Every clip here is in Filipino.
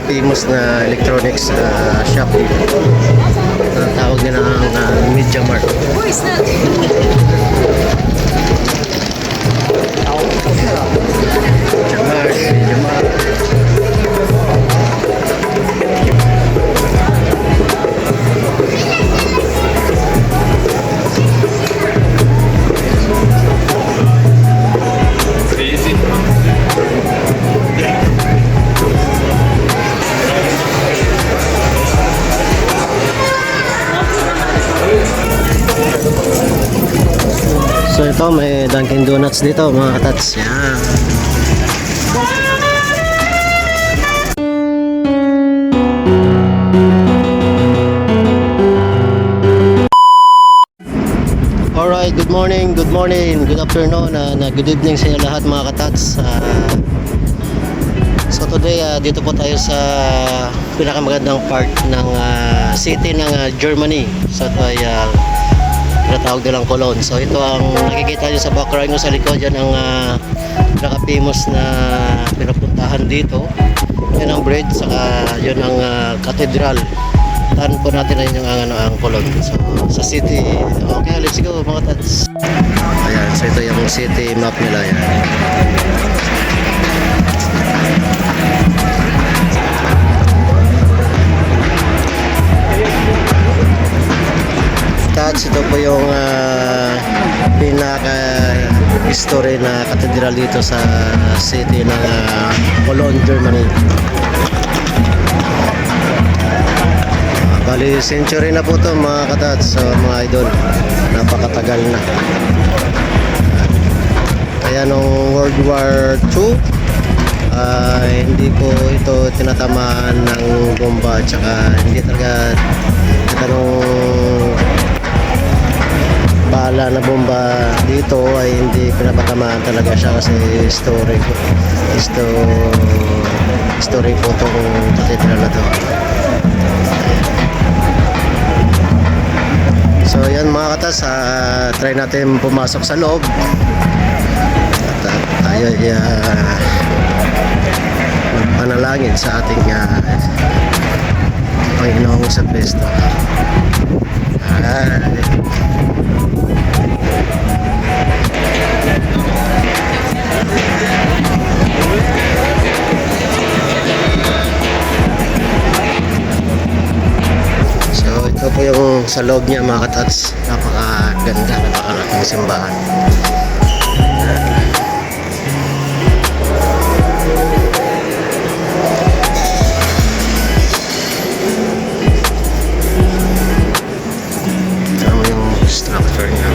famous na electronics shop dito. Tawag nila ang Media Mart. Who is that? Media Mart. So ito may Dunkin Donuts dito mga katats. Yan. Alright, good morning, good afternoon, good evening sa inyo lahat mga katats. So today dito po tayo sa pinakamagandang part ng city ng Germany. So ito ay tinatawag nilang Cologne. So ito ang nakikita nyo sa background nyo sa likod. Yan ang pinaka-famous na pinapuntahan dito. Yan ang bridge, saka yun ang cathedral. Taan po natin na yung ang Cologne. So sa city, okay, let's go mga tats. Ayan, so ito yung city map nila. Yan. Ito po yung pinaka-history na katedral dito sa city ng Cologne, Germany. Bali, century na po ito mga katats, so, mga idol. Napakatagal na. Kaya nung World War II, hindi po ito tinatamaan ng bomba, tsaka hindi talaga bala na bomba dito ay hindi pinapatamaan talaga siya kasi history po itong katedral na to. So yan mga katas, try natin pumasok sa loob at tayo magpanalangin sa ating Panginoong sa Kristo. So ito po yung sa loob niya mga katats. Napakaganda, napakalaking simbahan. Structure niya.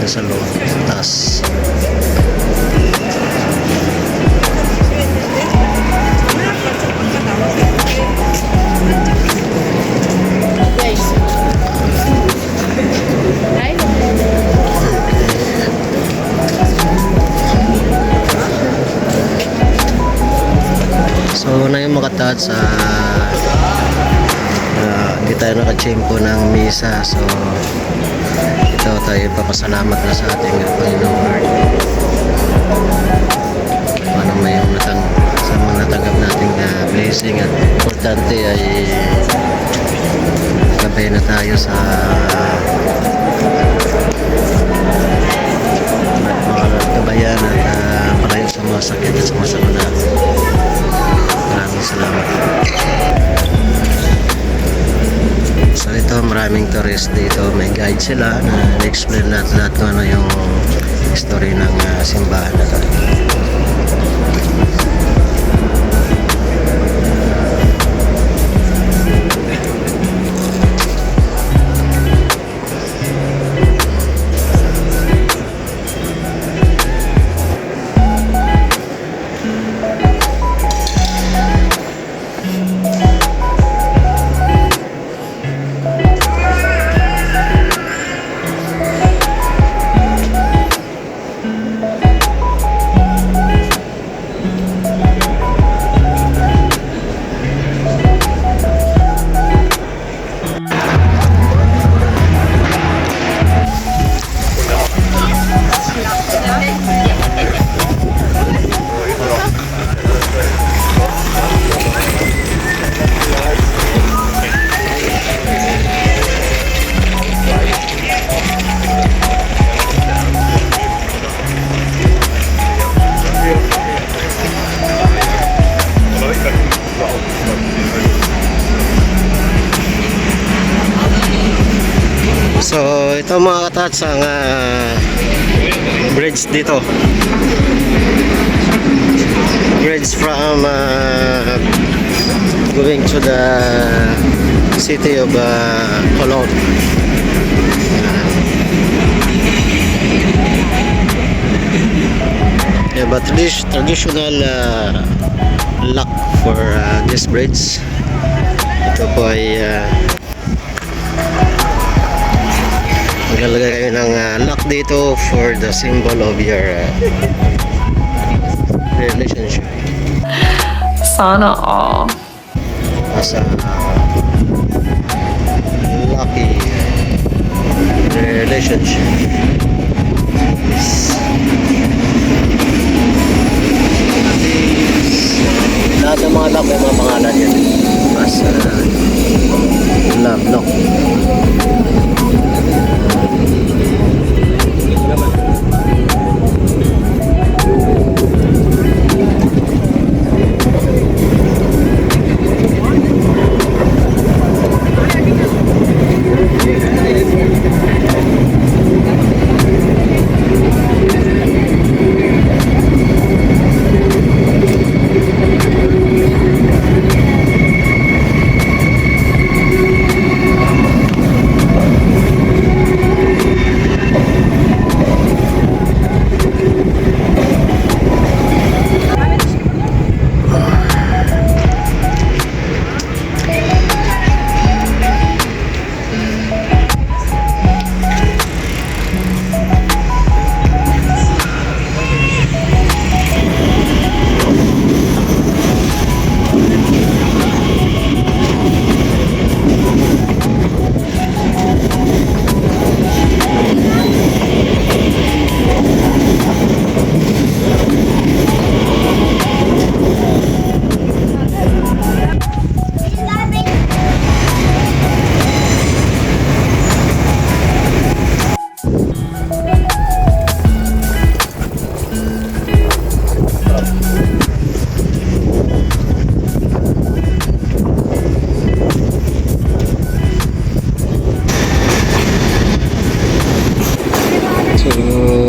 Sa loob, sa taas. So na yung mga tats, hindi tayo nakachempo ng misa. So ito tayo papasalamat na sa ating Panginoong Lord. Paano may yung sa mga natanggap nating blessing, at importante ay gabay na tayo sa mga kabayan at palayo sa mga sakit at sa mga sakuna. Maraming salamat. So ito, maraming tourist dito. May guide sila na explain lahat kung ano yung history ng simbahan na to. ito mga katats ang bridge dito. Bridge from going to the city of Cologne. Yeah, but this traditional lock for this bridge. Ito po ay maglalagay kayo ng lock dito for the symbol of your relationship. Sana all. As a lucky relationship. Lahat ng mga lock may mga pangalan yan. As love lock.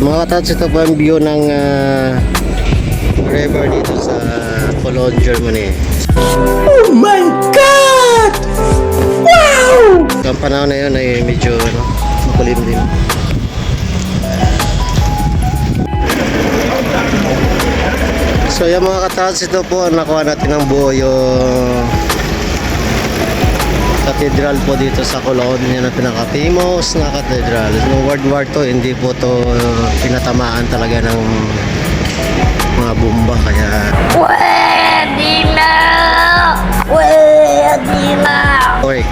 Mga katats, ito po ang view ng river dito sa Cologne, Germany. Oh my God! Wow! Ang panahon na yun ay medyo makulim din. So yung mga katats, ito po ang nakuha natin ng buo yung cathedral po dito sa Cologne. Yan ang pinaka-famous na cathedral. Noong World War II, hindi po to pinatamaan talaga ng mga bomba. Kaya Pwede na! Pwede na! historic.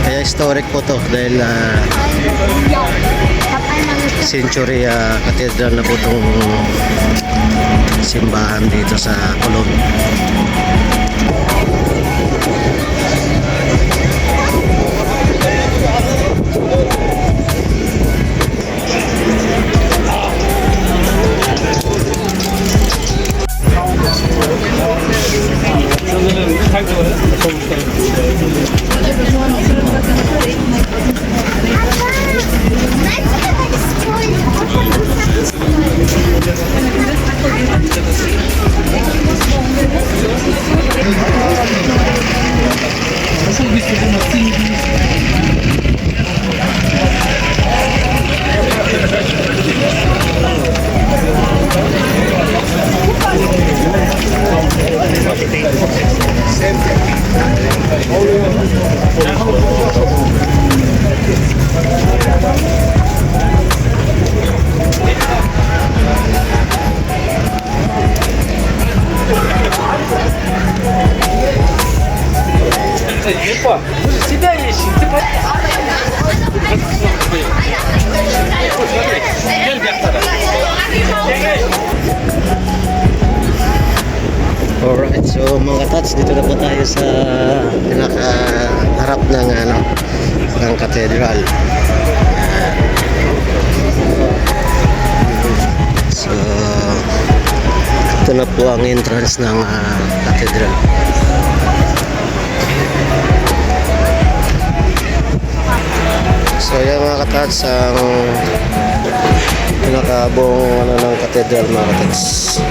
Kaya historic po to dahil century cathedral na po itong simbahan dito sa Cologne. Alright, so mga tats, dito na po tayo sa pinaka-harap ng ng cathedral. So ito na po ang entrance ng cathedral. So So yan mga katats, ang pinakabuong ng cathedral mga katats.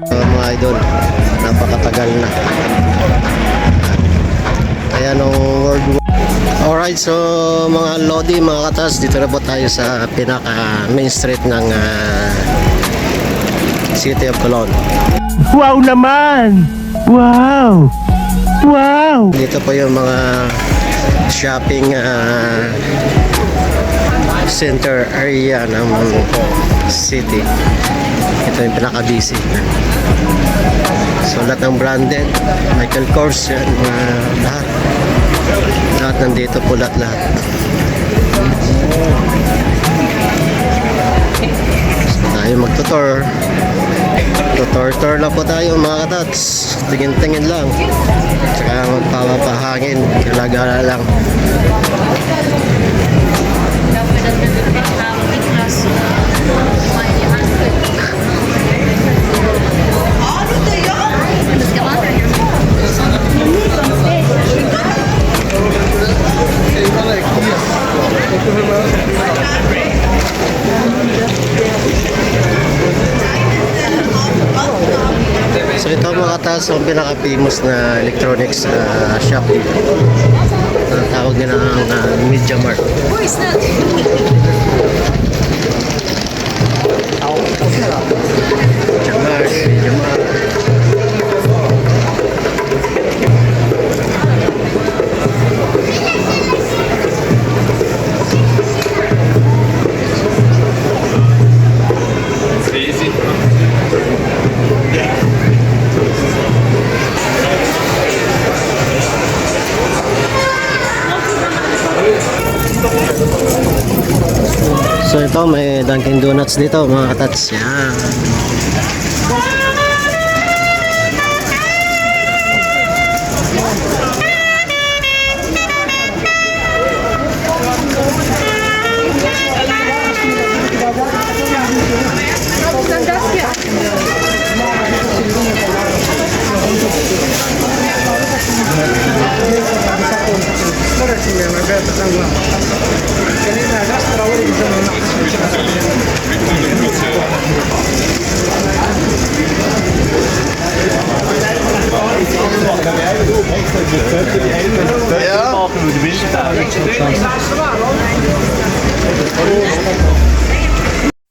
Mga idol, napakatagal na. Kaya nung World War. Alright, so mga Lodi, mga katas, dito na po tayo sa pinaka main street ng City of Colon. Wow naman! Wow! Wow! Dito po yung mga shopping center area ng city. Ito yung pinaka-busy. So lahat ng branded, Michael Kors, yan, lahat. Lahat nandito po, lahat. So tayo magtutor. Tutor lang po tayo mga katats. Tingin-tingin lang. Tsaka magpapahangin. Kalagala lang. So ito mga katas, ang pinaka-famous na electronics shop dito. Tawag nila ang Media Mart. Media Mart. So ito may Dunkin Donuts dito mga katats. Yan.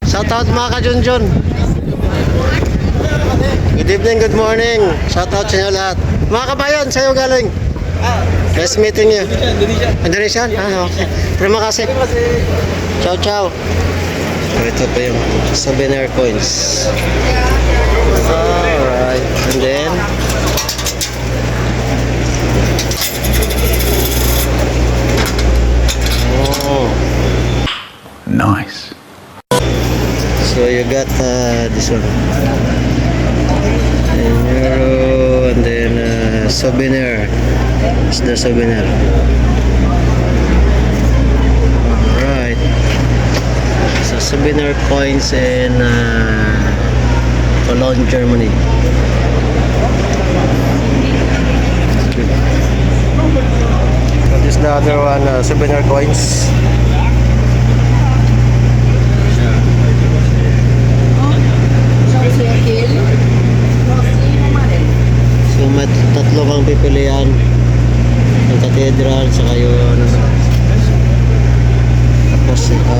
Shout out mga ka-Junjun. Good evening, good morning. Shout out sa inyo lahat. Mga kabayan, sa'yo galing. Nice meeting you. Indonesian? Okay. Terima kasih. Ciao, ciao. So, ito pa yung souvenir coins. Alright. And then, oh. Nice. So you got this one. Euro, and then souvenir. It's the souvenir. Alright. So souvenir coins in Cologne, Germany. So this is the other one, souvenir coins. So may tatlo kang cathedral, saka yung ano, tapos ito,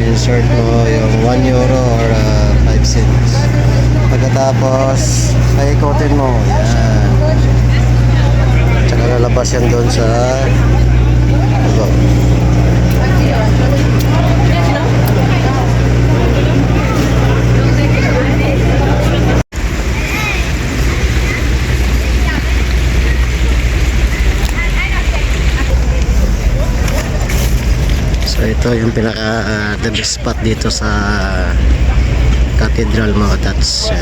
insert mo yung 1 euro or 5 cents. Pagkatapos, paikutin mo. Yan. Tsaka lalabas yan doon sa ito. So ito yung pinaka the best spot dito sa cathedral mga tats.